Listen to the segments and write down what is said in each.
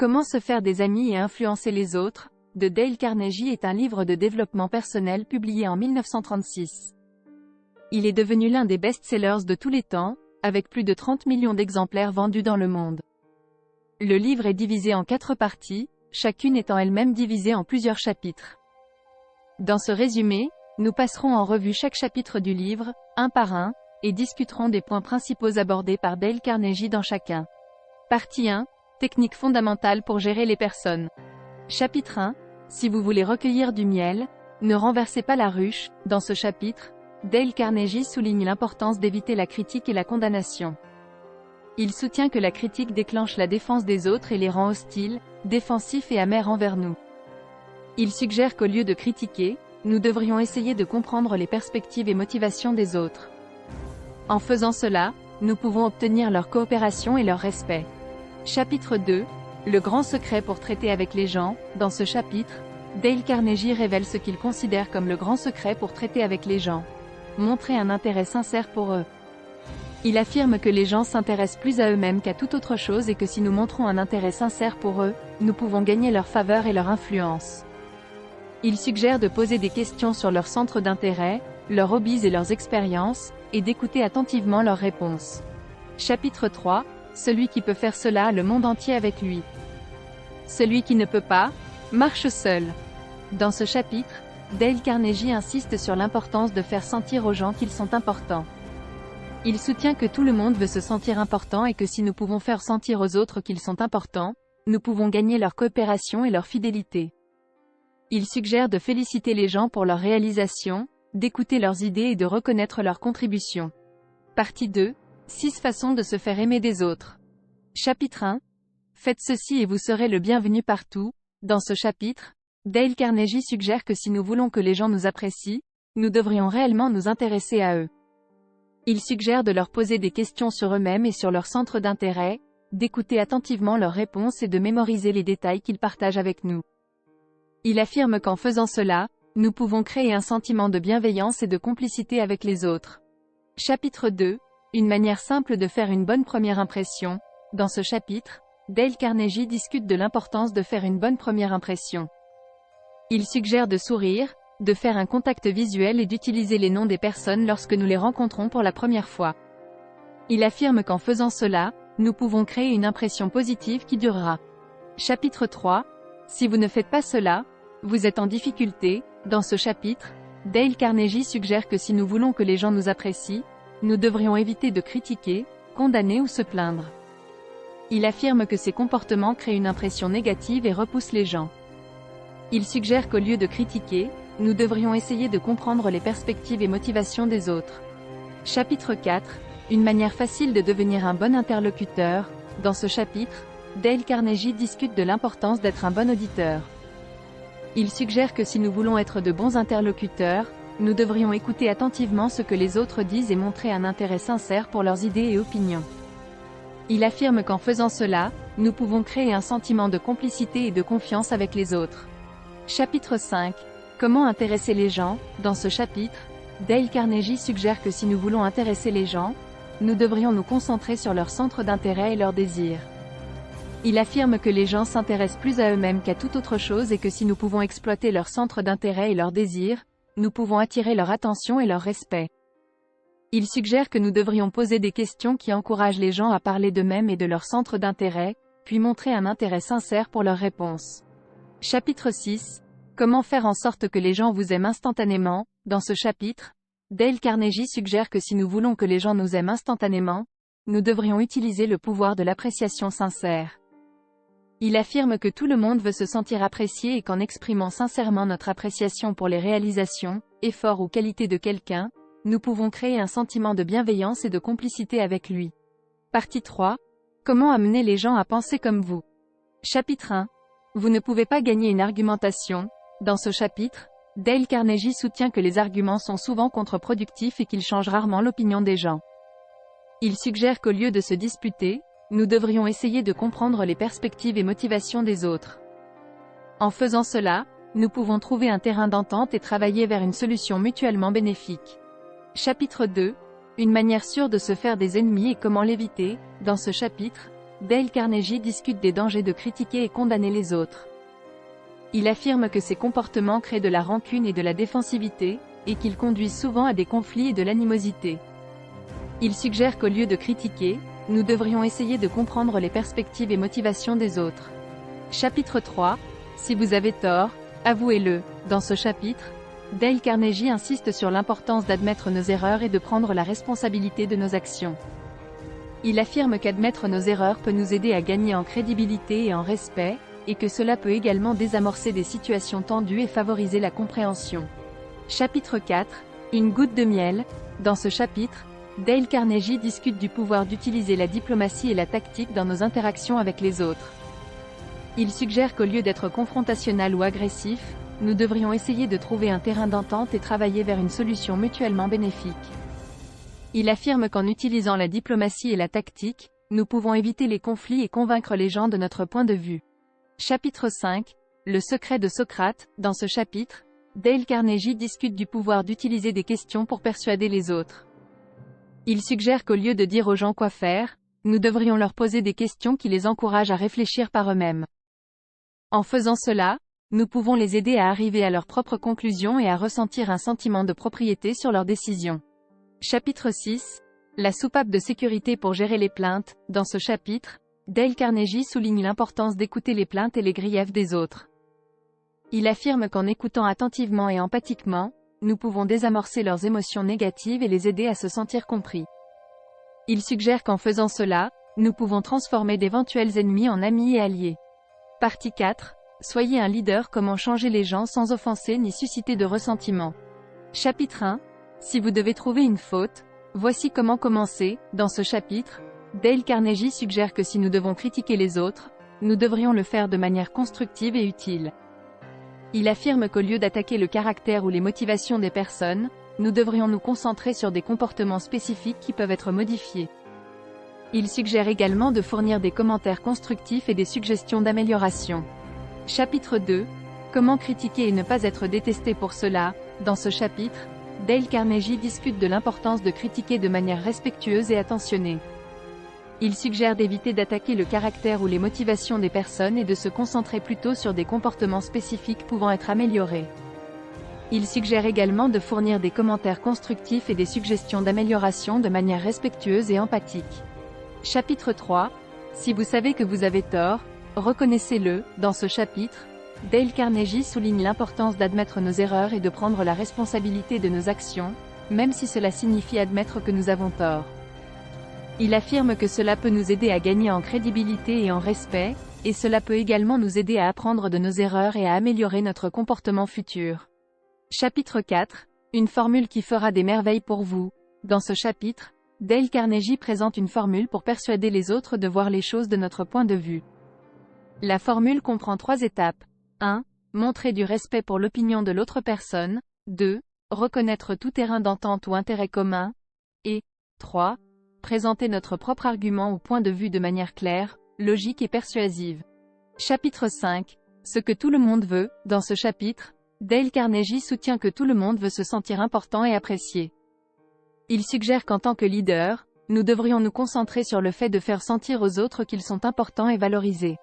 Comment se faire des amis et influencer les autres, de Dale Carnegie est un livre de développement personnel publié en 1936. Il est devenu l'un des best-sellers de tous les temps, avec plus de 30 millions d'exemplaires vendus dans le monde. Le livre est divisé en 4 parties, chacune étant elle-même divisée en plusieurs chapitres. Dans ce résumé, nous passerons en revue chaque chapitre du livre, un par un, et discuterons des points principaux abordés par Dale Carnegie dans chacun. Partie 1. Techniques fondamentales pour gérer les personnes. Chapitre 1. Si vous voulez recueillir du miel, ne renversez pas la ruche. Dans ce chapitre, Dale Carnegie souligne l'importance d'éviter la critique et la condamnation. Il soutient que la critique déclenche la défense des autres et les rend hostiles, défensifs et amers envers nous. Il suggère qu'au lieu de critiquer, nous devrions essayer de comprendre les perspectives et motivations des autres. En faisant cela, nous pouvons obtenir leur coopération et leur respect. Chapitre 2. Le grand secret pour traiter avec les gens. Dans ce chapitre, Dale Carnegie révèle ce qu'il considère comme le grand secret pour traiter avec les gens. Montrer un intérêt sincère pour eux. Il affirme que les gens s'intéressent plus à eux-mêmes qu'à toute autre chose et que si nous montrons un intérêt sincère pour eux, nous pouvons gagner leur faveur et leur influence. Il suggère de poser des questions sur leur centre d'intérêt, leurs hobbies et leurs expériences, et d'écouter attentivement leurs réponses. Chapitre 3. Celui qui peut faire cela a le monde entier avec lui. Celui qui ne peut pas, marche seul. Dans ce chapitre, Dale Carnegie insiste sur l'importance de faire sentir aux gens qu'ils sont importants. Il soutient que tout le monde veut se sentir important et que si nous pouvons faire sentir aux autres qu'ils sont importants, nous pouvons gagner leur coopération et leur fidélité. Il suggère de féliciter les gens pour leurs réalisations, d'écouter leurs idées et de reconnaître leurs contributions. Partie 2. 6 façons de se faire aimer des autres. Chapitre 1. Faites ceci et vous serez le bienvenu partout. Dans ce chapitre, Dale Carnegie suggère que si nous voulons que les gens nous apprécient, nous devrions réellement nous intéresser à eux. Il suggère de leur poser des questions sur eux-mêmes et sur leur centre d'intérêt, d'écouter attentivement leurs réponses et de mémoriser les détails qu'ils partagent avec nous. Il affirme qu'en faisant cela, nous pouvons créer un sentiment de bienveillance et de complicité avec les autres. Chapitre 2. Une manière simple de faire une bonne première impression. Dans ce chapitre, Dale Carnegie discute de l'importance de faire une bonne première impression. Il suggère de sourire, de faire un contact visuel et d'utiliser les noms des personnes lorsque nous les rencontrons pour la première fois. Il affirme qu'en faisant cela, nous pouvons créer une impression positive qui durera. Chapitre 3. Si vous ne faites pas cela, vous êtes en difficulté. Dans ce chapitre, Dale Carnegie suggère que si nous voulons que les gens nous apprécient, nous devrions éviter de critiquer, condamner ou se plaindre. Il affirme que ces comportements créent une impression négative et repoussent les gens. Il suggère qu'au lieu de critiquer, nous devrions essayer de comprendre les perspectives et motivations des autres. Chapitre 4. Une manière facile de devenir un bon interlocuteur. Dans ce chapitre, Dale Carnegie discute de l'importance d'être un bon auditeur. Il suggère que si nous voulons être de bons interlocuteurs, nous devrions écouter attentivement ce que les autres disent et montrer un intérêt sincère pour leurs idées et opinions. Il affirme qu'en faisant cela, nous pouvons créer un sentiment de complicité et de confiance avec les autres. Chapitre 5. Comment intéresser les gens. Dans ce chapitre, Dale Carnegie suggère que si nous voulons intéresser les gens, nous devrions nous concentrer sur leur centre d'intérêt et leurs désirs. Il affirme que les gens s'intéressent plus à eux-mêmes qu'à toute autre chose et que si nous pouvons exploiter leur centre d'intérêt et leurs désirs, nous pouvons attirer leur attention et leur respect. Il suggère que nous devrions poser des questions qui encouragent les gens à parler d'eux-mêmes et de leur centre d'intérêt, puis montrer un intérêt sincère pour leurs réponses. Chapitre 6. Comment faire en sorte que les gens vous aiment instantanément. Dans ce chapitre, Dale Carnegie suggère que si nous voulons que les gens nous aiment instantanément, nous devrions utiliser le pouvoir de l'appréciation sincère. Il affirme que tout le monde veut se sentir apprécié et qu'en exprimant sincèrement notre appréciation pour les réalisations, efforts ou qualités de quelqu'un, nous pouvons créer un sentiment de bienveillance et de complicité avec lui. Partie 3. Comment amener les gens à penser comme vous. Chapitre 1. Vous ne pouvez pas gagner une argumentation. Dans ce chapitre, Dale Carnegie soutient que les arguments sont souvent contre-productifs et qu'ils changent rarement l'opinion des gens. Il suggère qu'au lieu de se disputer, nous devrions essayer de comprendre les perspectives et motivations des autres. En faisant cela, nous pouvons trouver un terrain d'entente et travailler vers une solution mutuellement bénéfique. Chapitre 2. Une manière sûre de se faire des ennemis et comment l'éviter. Dans ce chapitre, Dale Carnegie discute des dangers de critiquer et condamner les autres. Il affirme que ces comportements créent de la rancune et de la défensivité, et qu'ils conduisent souvent à des conflits et de l'animosité. Il suggère qu'au lieu de critiquer, nous devrions essayer de comprendre les perspectives et motivations des autres. Chapitre 3. Si vous avez tort, avouez-le. Dans ce chapitre, Dale Carnegie insiste sur l'importance d'admettre nos erreurs et de prendre la responsabilité de nos actions. Il affirme qu'admettre nos erreurs peut nous aider à gagner en crédibilité et en respect, et que cela peut également désamorcer des situations tendues et favoriser la compréhension. Chapitre 4. Une goutte de miel. Dans ce chapitre, Dale Carnegie discute du pouvoir d'utiliser la diplomatie et la tactique dans nos interactions avec les autres. Il suggère qu'au lieu d'être confrontationnel ou agressif, nous devrions essayer de trouver un terrain d'entente et travailler vers une solution mutuellement bénéfique. Il affirme qu'en utilisant la diplomatie et la tactique, nous pouvons éviter les conflits et convaincre les gens de notre point de vue. Chapitre 5. Le secret de Socrate. Dans ce chapitre, Dale Carnegie discute du pouvoir d'utiliser des questions pour persuader les autres. Il suggère qu'au lieu de dire aux gens quoi faire, nous devrions leur poser des questions qui les encouragent à réfléchir par eux-mêmes. En faisant cela, nous pouvons les aider à arriver à leurs propres conclusions et à ressentir un sentiment de propriété sur leurs décisions. Chapitre 6. La soupape de sécurité pour gérer les plaintes. Dans ce chapitre, Dale Carnegie souligne l'importance d'écouter les plaintes et les griefs des autres. Il affirme qu'en écoutant attentivement et empathiquement, nous pouvons désamorcer leurs émotions négatives et les aider à se sentir compris. Il suggère qu'en faisant cela, nous pouvons transformer d'éventuels ennemis en amis et alliés. Partie 4. Soyez un leader. Comment changer les gens sans offenser ni susciter de ressentiment. Chapitre 1. Si vous devez trouver une faute, voici comment commencer. Dans ce chapitre, Dale Carnegie suggère que si nous devons critiquer les autres, nous devrions le faire de manière constructive et utile. Il affirme qu'au lieu d'attaquer le caractère ou les motivations des personnes, nous devrions nous concentrer sur des comportements spécifiques qui peuvent être modifiés. Il suggère également de fournir des commentaires constructifs et des suggestions d'amélioration. Chapitre 2. Comment critiquer et ne pas être détesté pour cela. Dans ce chapitre, Dale Carnegie discute de l'importance de critiquer de manière respectueuse et attentionnée. Il suggère d'éviter d'attaquer le caractère ou les motivations des personnes et de se concentrer plutôt sur des comportements spécifiques pouvant être améliorés. Il suggère également de fournir des commentaires constructifs et des suggestions d'amélioration de manière respectueuse et empathique. Chapitre 3. Si vous savez que vous avez tort, reconnaissez-le. Dans ce chapitre, Dale Carnegie souligne l'importance d'admettre nos erreurs et de prendre la responsabilité de nos actions, même si cela signifie admettre que nous avons tort. Il affirme que cela peut nous aider à gagner en crédibilité et en respect, et cela peut également nous aider à apprendre de nos erreurs et à améliorer notre comportement futur. Chapitre 4. Une formule qui fera des merveilles pour vous. Dans ce chapitre, Dale Carnegie présente une formule pour persuader les autres de voir les choses de notre point de vue. La formule comprend 3 étapes. 1. Montrer du respect pour l'opinion de l'autre personne. 2. Reconnaître tout terrain d'entente ou intérêt commun. Et 3. Présenter notre propre argument ou point de vue de manière claire, logique et persuasive. Chapitre 5. Ce que tout le monde veut. Dans ce chapitre, Dale Carnegie soutient que tout le monde veut se sentir important et apprécié. Il suggère qu'en tant que leader, nous devrions nous concentrer sur le fait de faire sentir aux autres qu'ils sont importants et valorisés.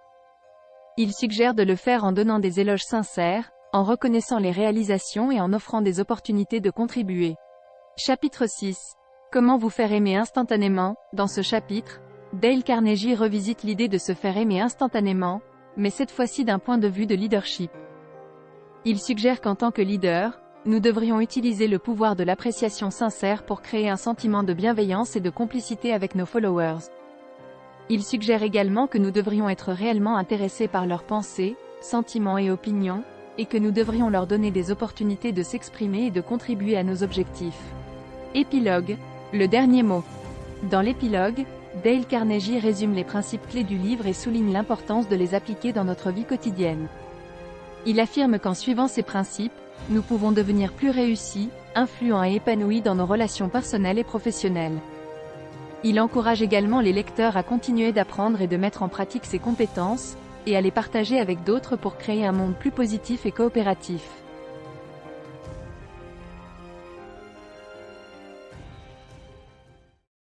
Il suggère de le faire en donnant des éloges sincères, en reconnaissant les réalisations et en offrant des opportunités de contribuer. Chapitre 6. Comment vous faire aimer instantanément. Dans ce chapitre, Dale Carnegie revisite l'idée de se faire aimer instantanément, mais cette fois-ci d'un point de vue de leadership. Il suggère qu'en tant que leader, nous devrions utiliser le pouvoir de l'appréciation sincère pour créer un sentiment de bienveillance et de complicité avec nos followers. Il suggère également que nous devrions être réellement intéressés par leurs pensées, sentiments et opinions, et que nous devrions leur donner des opportunités de s'exprimer et de contribuer à nos objectifs. Épilogue. Le dernier mot. Dans l'épilogue, Dale Carnegie résume les principes clés du livre et souligne l'importance de les appliquer dans notre vie quotidienne. Il affirme qu'en suivant ces principes, nous pouvons devenir plus réussis, influents et épanouis dans nos relations personnelles et professionnelles. Il encourage également les lecteurs à continuer d'apprendre et de mettre en pratique ces compétences, et à les partager avec d'autres pour créer un monde plus positif et coopératif.